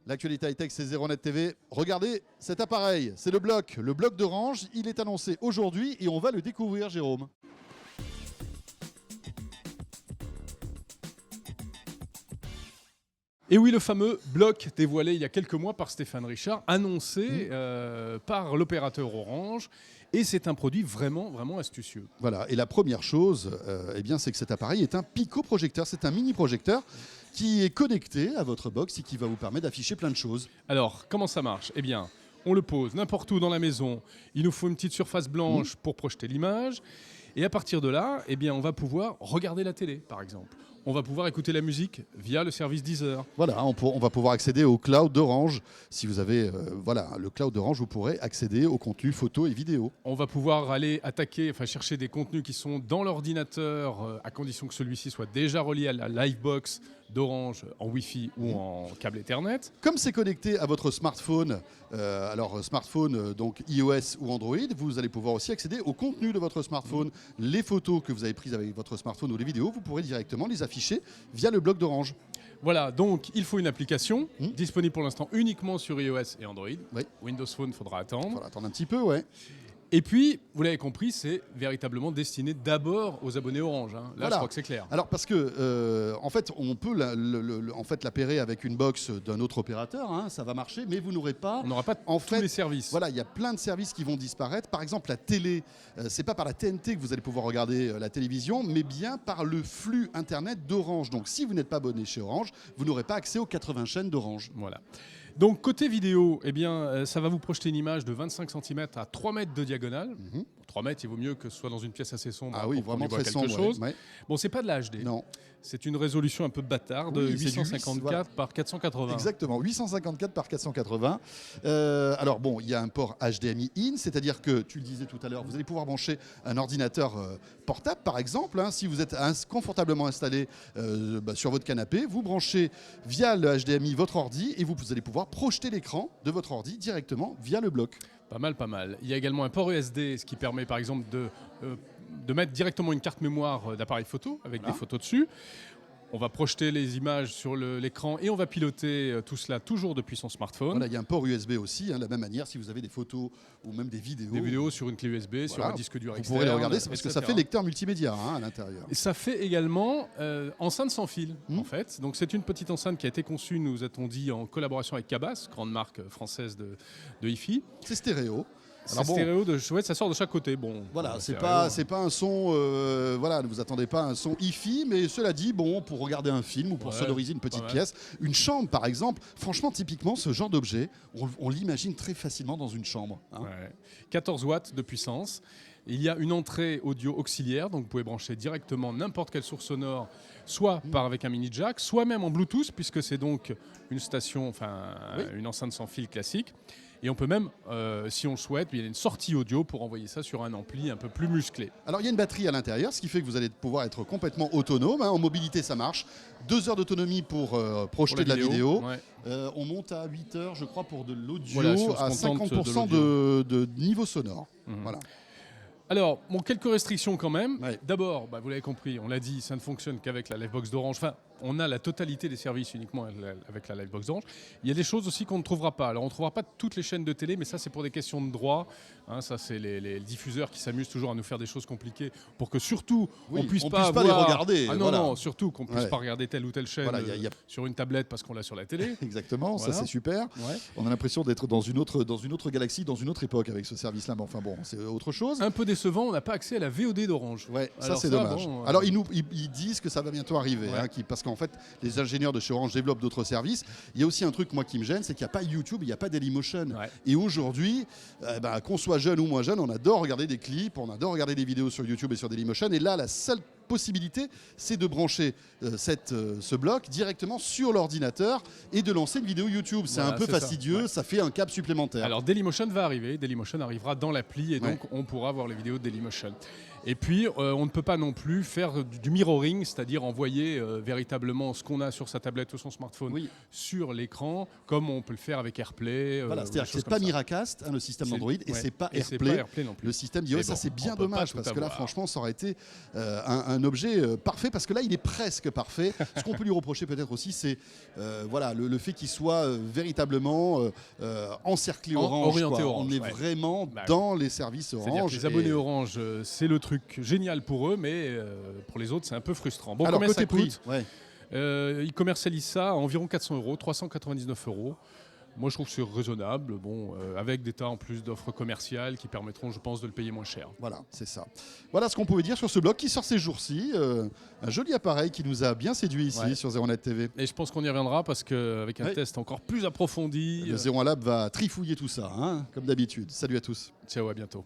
L'actualité high-tech, c'est Zeronet TV. Regardez cet appareil, c'est le bloc d'Orange. Il est annoncé aujourd'hui et on va le découvrir, Jérôme. Et oui, le fameux bloc dévoilé il y a quelques mois par Stéphane Richard, annoncé par l'opérateur Orange. Et c'est un produit vraiment, vraiment astucieux. Voilà, et la première chose, c'est que cet appareil est un pico-projecteur. C'est un mini-projecteur qui est connecté à votre box et qui va vous permettre d'afficher plein de choses. Alors, comment ça marche ? Eh bien, on le pose n'importe où dans la maison. Il nous faut une petite surface blanche pour projeter l'image. Et à partir de là, on va pouvoir regarder la télé, par exemple. On va pouvoir écouter la musique via le service Deezer. Voilà, on va pouvoir accéder au cloud d'Orange. Si vous avez le cloud d'Orange, vous pourrez accéder au contenu photo et vidéo. On va pouvoir aller chercher des contenus qui sont dans l'ordinateur, à condition que celui-ci soit déjà relié à la Livebox d'Orange en Wi-Fi ou en câble Ethernet. Comme c'est connecté à votre smartphone, donc iOS ou Android, vous allez pouvoir aussi accéder au contenu de votre smartphone. Les photos que vous avez prises avec votre smartphone ou les vidéos, vous pourrez directement les afficher via le bloc d'Orange. Voilà, donc il faut une application disponible pour l'instant uniquement sur iOS et Android. Oui. Windows Phone, il faudra attendre. Il faudra attendre un petit peu, ouais. Et puis, vous l'avez compris, c'est véritablement destiné d'abord aux abonnés Orange. Là, voilà. Je crois que c'est clair. Alors, parce que, on peut l'appairer avec une box d'un autre opérateur, ça va marcher, mais vous n'aurez pas... On n'aura pas tous les services. Voilà, il y a plein de services qui vont disparaître. Par exemple, la télé, c'est pas par la TNT que vous allez pouvoir regarder la télévision, mais bien par le flux Internet d'Orange. Donc, si vous n'êtes pas abonné chez Orange, vous n'aurez pas accès aux 80 chaînes d'Orange. Voilà. Donc côté vidéo, ça va vous projeter une image de 25 cm à 3 mètres de diagonale. 3 mètres, il vaut mieux que ce soit dans une pièce assez sombre. Ah oui, vraiment très sombre. Ouais. Bon, c'est pas de la HD. Non. C'est une résolution un peu bâtarde, 854 par 480. Exactement, 854 par 480. Alors bon, il y a un port HDMI in, c'est-à-dire que, tu le disais tout à l'heure, vous allez pouvoir brancher un ordinateur portable, par exemple. Si vous êtes confortablement installé sur votre canapé, vous branchez via le HDMI votre ordi et vous allez pouvoir projeter l'écran de votre ordi directement via le bloc. Pas mal, pas mal. Il y a également un port USB, ce qui permet par exemple de mettre directement une carte mémoire d'appareil photo avec des photos dessus. On va projeter les images sur l'écran et on va piloter tout cela toujours depuis son smartphone. Voilà, il y a un port USB aussi, de la même manière, si vous avez des photos ou même des vidéos. Des vidéos sur une clé USB, sur un disque dur externe. Vous pourrez les regarder, parce que ça fait lecteur multimédia à l'intérieur. Et ça fait également enceinte sans fil, en fait. Donc c'est une petite enceinte qui a été conçue, nous a-t-on dit, en collaboration avec Cabas, grande marque française de hi-fi. C'est stéréo. C'est stéréo, ça sort de chaque côté. Bon, voilà, c'est pas un son. Ne vous attendez pas à un son hi-fi, mais cela dit, pour regarder un film ou pour sonoriser une petite pièce, une chambre par exemple. Franchement, typiquement, ce genre d'objet, on l'imagine très facilement dans une chambre. 14 watts de puissance. Il y a une entrée audio auxiliaire, donc vous pouvez brancher directement n'importe quelle source sonore, soit avec un mini jack, soit même en Bluetooth, puisque c'est donc une station, une enceinte sans fil classique. Et on peut même, si on le souhaite, il y a une sortie audio pour envoyer ça sur un ampli un peu plus musclé. Alors il y a une batterie à l'intérieur, ce qui fait que vous allez pouvoir être complètement autonome. En mobilité, ça marche. 2 heures d'autonomie pour projeter de la vidéo. Ouais. On monte à 8 heures, je crois, pour de l'audio, à 50% de niveau sonore. Voilà. Alors, quelques restrictions quand même. Ouais. D'abord, vous l'avez compris, on l'a dit, ça ne fonctionne qu'avec la Livebox d'Orange. On a la totalité des services uniquement avec la Livebox d'Orange. Il y a des choses aussi qu'on ne trouvera pas. Alors, on ne trouvera pas toutes les chaînes de télé, mais ça, c'est pour des questions de droit. Ça, c'est les diffuseurs qui s'amusent toujours à nous faire des choses compliquées pour que surtout, on puisse pas les regarder. Non, surtout qu'on ne puisse pas regarder telle ou telle chaîne sur une tablette parce qu'on l'a sur la télé. Exactement, ça c'est super. Ouais. On a l'impression d'être dans une autre galaxie, dans une autre époque avec ce service-là. Mais enfin bon, c'est autre chose. Un peu décevant, on n'a pas accès à la VOD d'Orange. Ouais, ça c'est dommage. Alors, ils disent que ça va bientôt arriver, parce qu'en fait, les ingénieurs de chez Orange développent d'autres services. Il y a aussi un truc, moi, qui me gêne, c'est qu'il n'y a pas YouTube, il n'y a pas Dailymotion. Ouais. Et aujourd'hui, qu'on soit jeune ou moins jeune, on adore regarder des clips, on adore regarder des vidéos sur YouTube et sur Dailymotion. Et là, la seule possibilité, c'est de brancher ce bloc directement sur l'ordinateur et de lancer une vidéo YouTube. C'est un peu fastidieux, ça fait un câble supplémentaire. Alors Dailymotion va arriver, Dailymotion arrivera dans l'appli et donc on pourra voir les vidéos de Dailymotion. Et puis, on ne peut pas non plus faire du mirroring, c'est-à-dire envoyer véritablement ce qu'on a sur sa tablette ou son smartphone sur l'écran, comme on peut le faire avec AirPlay. Voilà, c'est-à-dire que c'est pas Miracast, le système d'Android, et c'est pas AirPlay. Le système d'iOS, ça c'est bien dommage, parce que là, franchement, ça aurait été un objet parfait, parce que là, il est presque parfait. Ce qu'on peut lui reprocher peut-être aussi, c'est le fait qu'il soit véritablement encerclé Orange. Orienté Orange. On est vraiment dans les services Orange. Les abonnés Orange, c'est le truc génial pour eux, mais pour les autres, c'est un peu frustrant. Bon, alors, combien ça prix, coûte ils commercialisent ça à environ 400 €, 399 €. Moi, je trouve que c'est raisonnable, avec des tas en plus d'offres commerciales qui permettront, je pense, de le payer moins cher. Voilà, c'est ça. Voilà ce qu'on pouvait dire sur ce blog qui sort ces jours-ci. Un joli appareil qui nous a bien séduit ici sur 01net TV. Et je pense qu'on y reviendra parce qu'avec un test encore plus approfondi... Le 01 Lab va trifouiller tout ça, comme d'habitude. Salut à tous. Ciao, à bientôt.